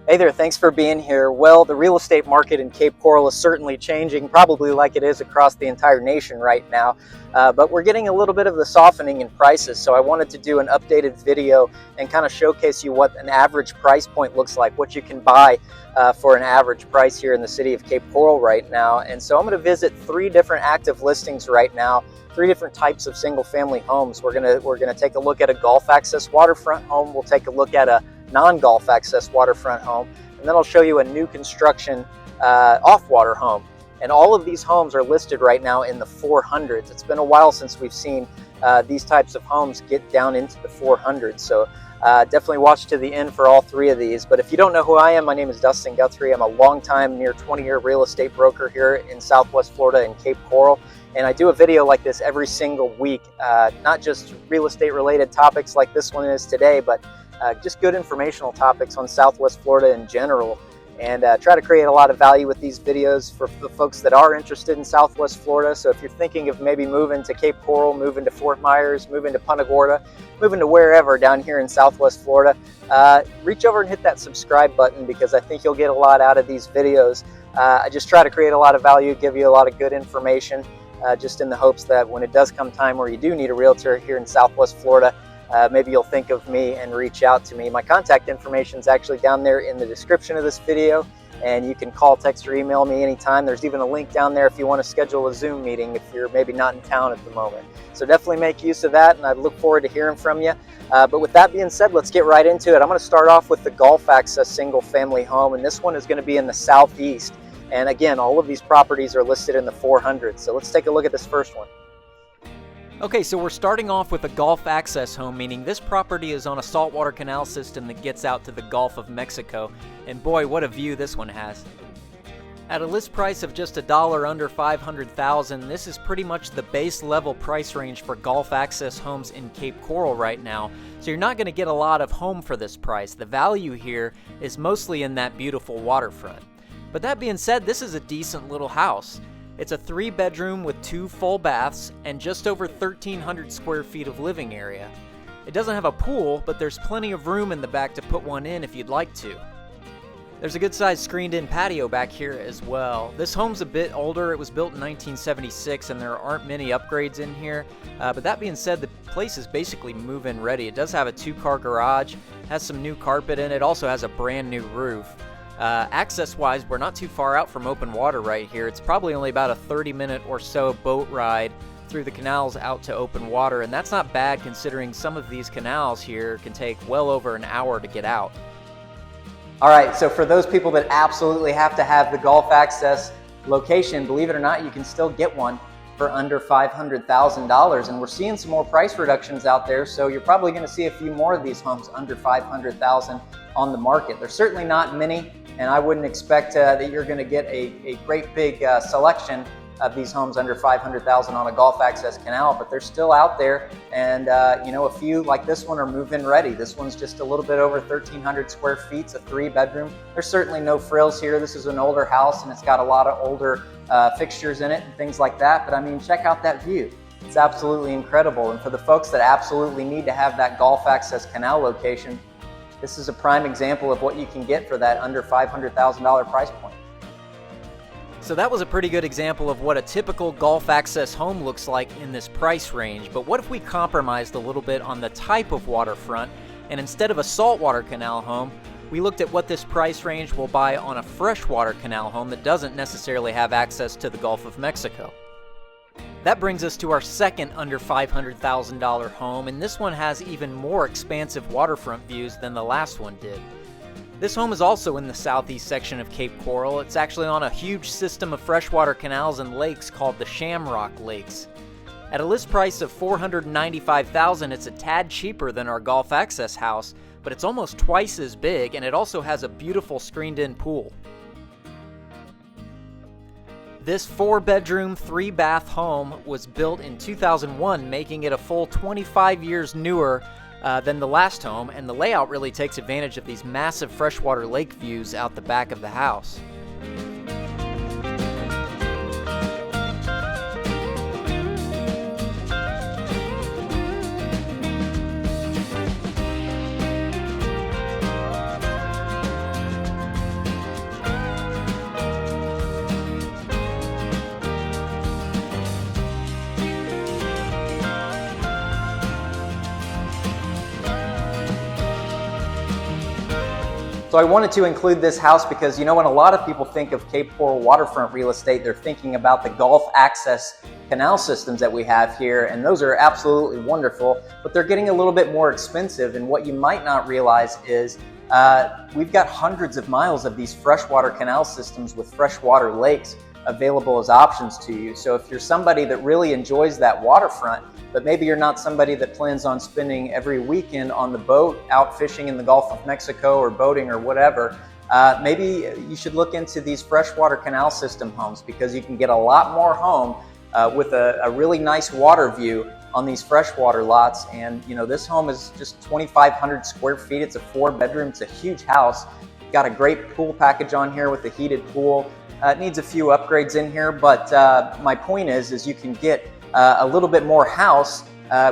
Hey there, thanks for being here. Well, the real estate market in Cape Coral is certainly changing, probably like it is across the entire nation right now. But we're getting a little bit of the softening in prices, so I wanted to do an updated video and kind of showcase you what an average price point looks like, what you can buy for an average price here in the city of Cape Coral right now. And so I'm going to visit 3 different active listings right now, 3 different types of single-family homes. We're gonna take a look at a Gulf access waterfront home. We'll take a look at a non-Gulf access waterfront home, and then I'll show you a new construction off-water home. And all of these homes are listed right now in the 400s. It's been a while since we've seen these types of homes get down into the 400s. So definitely watch to the end for all 3 of these. But if you don't know who I am, my name is Dustin Guthrie. I'm a longtime, near 20-year real estate broker here in Southwest Florida and Cape Coral. And I do a video like this every single week, not just real estate related topics like this one is today, but just good informational topics on Southwest Florida in general, and try to create a lot of value with these videos for the folks that are interested in Southwest Florida. So if you're thinking of maybe moving to Cape Coral, moving to Fort Myers, moving to Punta Gorda, moving to wherever down here in Southwest Florida, reach over and hit that subscribe button, because I think you'll get a lot out of these videos. I just try to create a lot of value, give you a lot of good information, just in the hopes that when it does come time where you do need a realtor here in Southwest Florida, maybe you'll think of me and reach out to me. My contact information is actually down there in the description of this video, and you can call, text, or email me anytime. There's even a link down there if you want to schedule a Zoom meeting if you're maybe not in town at the moment. So definitely make use of that, and I look forward to hearing from you. But with that being said, let's get right into it. I'm going to start off with the Gulf access single family home, and this one is going to be in the southeast. And again, all of these properties are listed in the 400s. So let's take a look at this first one. Okay, so we're starting off with a Gulf access home, meaning this property is on a saltwater canal system that gets out to the Gulf of Mexico. And boy, what a view this one has. At a list price of just $1 under $500,000, this is pretty much the base level price range for Gulf access homes in Cape Coral right now. So you're not going to get a lot of home for this price. The value here is mostly in that beautiful waterfront. But that being said, this is a decent little house. It's a 3-bedroom with 2 full baths and just over 1,300 square feet of living area. It doesn't have a pool, but there's plenty of room in the back to put one in if you'd like to. There's a good-sized screened-in patio back here as well. This home's a bit older. It was built in 1976, and there aren't many upgrades in here. But that being said, the place is basically move-in ready. It does have a 2-car garage, has some new carpet in it, also has a brand new roof. Access-wise, we're not too far out from open water right here. It's probably only about a 30-minute or so boat ride through the canals out to open water, and that's not bad considering some of these canals here can take well over an hour to get out. All right, so for those people that absolutely have to have the Gulf access location, believe it or not, you can still get one for under $500,000, and we're seeing some more price reductions out there, so you're probably going to see a few more of these homes under $500,000 on the market. There's certainly not many, and I wouldn't expect that you're going to get a great big selection of these homes under $500,000 on a Gulf access canal, but they're still out there, and you know, a few like this one are move-in ready. This one's just a little bit over 1,300 square feet. It's a 3-bedroom. There's certainly no frills here. This is an older house, and it's got a lot of older fixtures in it and things like that, but I mean, check out that view. It's absolutely incredible, and for the folks that absolutely need to have that Gulf access canal location, this is a prime example of what you can get for that under $500,000 price point. So that was a pretty good example of what a typical Gulf access home looks like in this price range. But what if we compromised a little bit on the type of waterfront, and instead of a saltwater canal home, we looked at what this price range will buy on a freshwater canal home that doesn't necessarily have access to the Gulf of Mexico? That brings us to our second under $500,000 home, and this one has even more expansive waterfront views than the last one did. This home is also in the southeast section of Cape Coral. It's actually on a huge system of freshwater canals and lakes called the Shamrock Lakes. At a list price of $495,000, it's a tad cheaper than our Gulf access house, but it's almost twice as big, and it also has a beautiful screened-in pool. This 4-bedroom, 3-bath home was built in 2001, making it a full 25 years newer than the last home, and the layout really takes advantage of these massive freshwater lake views out the back of the house. So I wanted to include this house because, you know, when a lot of people think of Cape Coral waterfront real estate, they're thinking about the Gulf access canal systems that we have here, and those are absolutely wonderful, but they're getting a little bit more expensive. And what you might not realize is we've got hundreds of miles of these freshwater canal systems with freshwater lakes available as options to you. So if you're somebody that really enjoys that waterfront, but maybe you're not somebody that plans on spending every weekend on the boat out fishing in the Gulf of Mexico or boating or whatever, maybe you should look into these freshwater canal system homes, because you can get a lot more home with a really nice water view on these freshwater lots. And you know, this home is just 2,500 square feet. It's a 4-bedroom. It's a huge house. Got a great pool package on here with a heated pool. It needs a few upgrades in here, but my point is you can get a little bit more house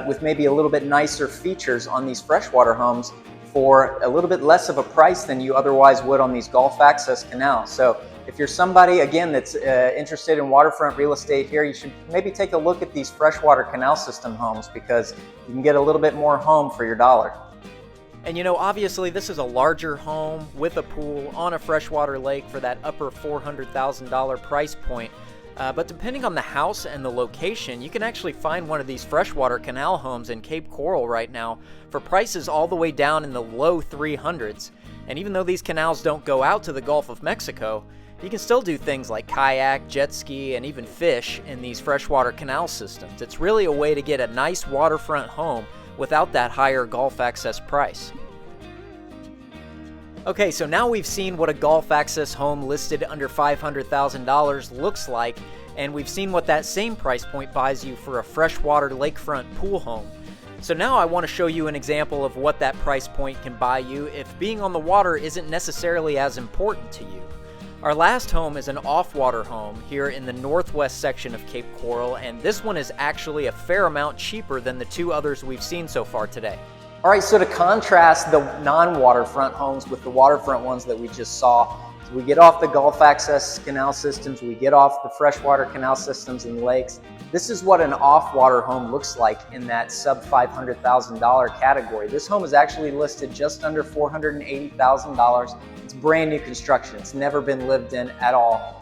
with maybe a little bit nicer features on these freshwater homes for a little bit less of a price than you otherwise would on these Gulf access canals. So if you're somebody, again, that's interested in waterfront real estate here, you should maybe take a look at these freshwater canal system homes, because you can get a little bit more home for your dollar. And you know, obviously this is a larger home with a pool on a freshwater lake for that upper $400,000 price point. But depending on the house and the location, you can actually find one of these freshwater canal homes in Cape Coral right now for prices all the way down in the low 300s. And even though these canals don't go out to the Gulf of Mexico, you can still do things like kayak, jet ski, and even fish in these freshwater canal systems. It's really a way to get a nice waterfront home without that higher Gulf access price. Okay, so now we've seen what a Gulf access home listed under $500,000 looks like, and we've seen what that same price point buys you for a freshwater lakefront pool home. So now I want to show you an example of what that price point can buy you if being on the water isn't necessarily as important to you. Our last home is an off-water home here in the northwest section of Cape Coral, and this one is actually a fair amount cheaper than the two others we've seen so far today. All right, so to contrast the non-waterfront homes with the waterfront ones that we just saw, so we get off the Gulf access canal systems, we get off the freshwater canal systems and lakes. This is what an off-water home looks like in that sub $500,000 category. This home is actually listed just under $480,000. It's brand new construction. It's never been lived in at all.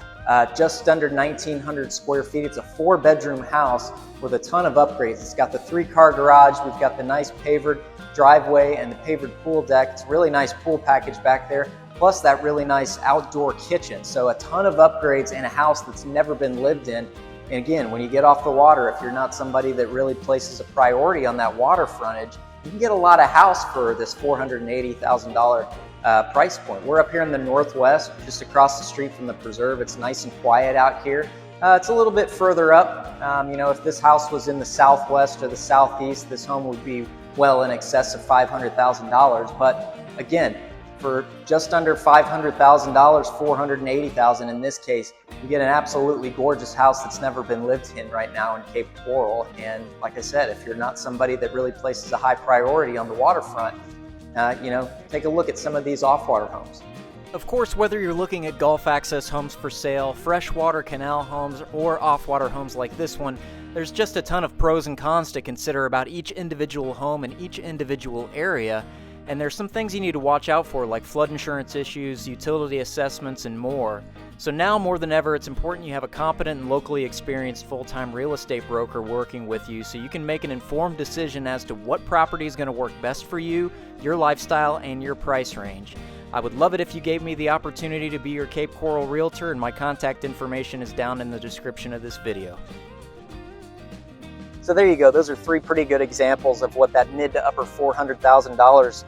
Just under 1,900 square feet. It's a 4-bedroom house with a ton of upgrades. It's got the 3-car garage. We've got the nice pavered driveway and the pavered pool deck. It's a really nice pool package back there, plus that really nice outdoor kitchen. So a ton of upgrades in a house that's never been lived in. And again, when you get off the water, if you're not somebody that really places a priority on that water frontage, you can get a lot of house for this $480,000 price point. We're up here in the northwest, just across the street from the preserve. It's nice and quiet out here. It's a little bit further up. You know, if this house was in the southwest or the southeast, this home would be well in excess of $500,000. But again, for just under $500,000, $480,000 in this case, you get an absolutely gorgeous house that's never been lived in right now in Cape Coral. And like I said, if you're not somebody that really places a high priority on the waterfront, you know, take a look at some of these off-water homes. Of course, whether you're looking at Gulf access homes for sale, freshwater canal homes, or off-water homes like this one, there's just a ton of pros and cons to consider about each individual home in each individual area. And there's some things you need to watch out for, like flood insurance issues, utility assessments, and more. So now more than ever, it's important you have a competent and locally experienced full-time real estate broker working with you so you can make an informed decision as to what property is going to work best for you, your lifestyle, and your price range. I would love it if you gave me the opportunity to be your Cape Coral Realtor, and my contact information is down in the description of this video. So there you go. Those are 3 pretty good examples of what that mid to upper $400,000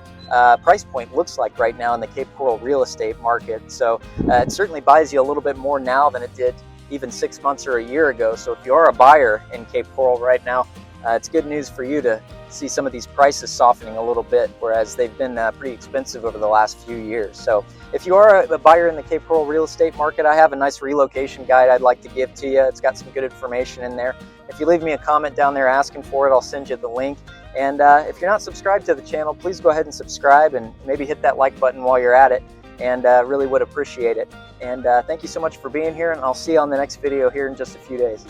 price point looks like right now in the Cape Coral real estate market. So it certainly buys you a little bit more now than it did even 6 months or a year ago. So if you are a buyer in Cape Coral right now, it's good news for you to see some of these prices softening a little bit, whereas they've been pretty expensive over the last few years. So if you are a buyer in the Cape Coral real estate market, I have a nice relocation guide I'd like to give to you. It's got some good information in there. If you leave me a comment down there asking for it, I'll send you the link. And if you're not subscribed to the channel, please go ahead and subscribe and maybe hit that like button while you're at it, and really would appreciate it. And thank you so much for being here, and I'll see you on the next video here in just a few days.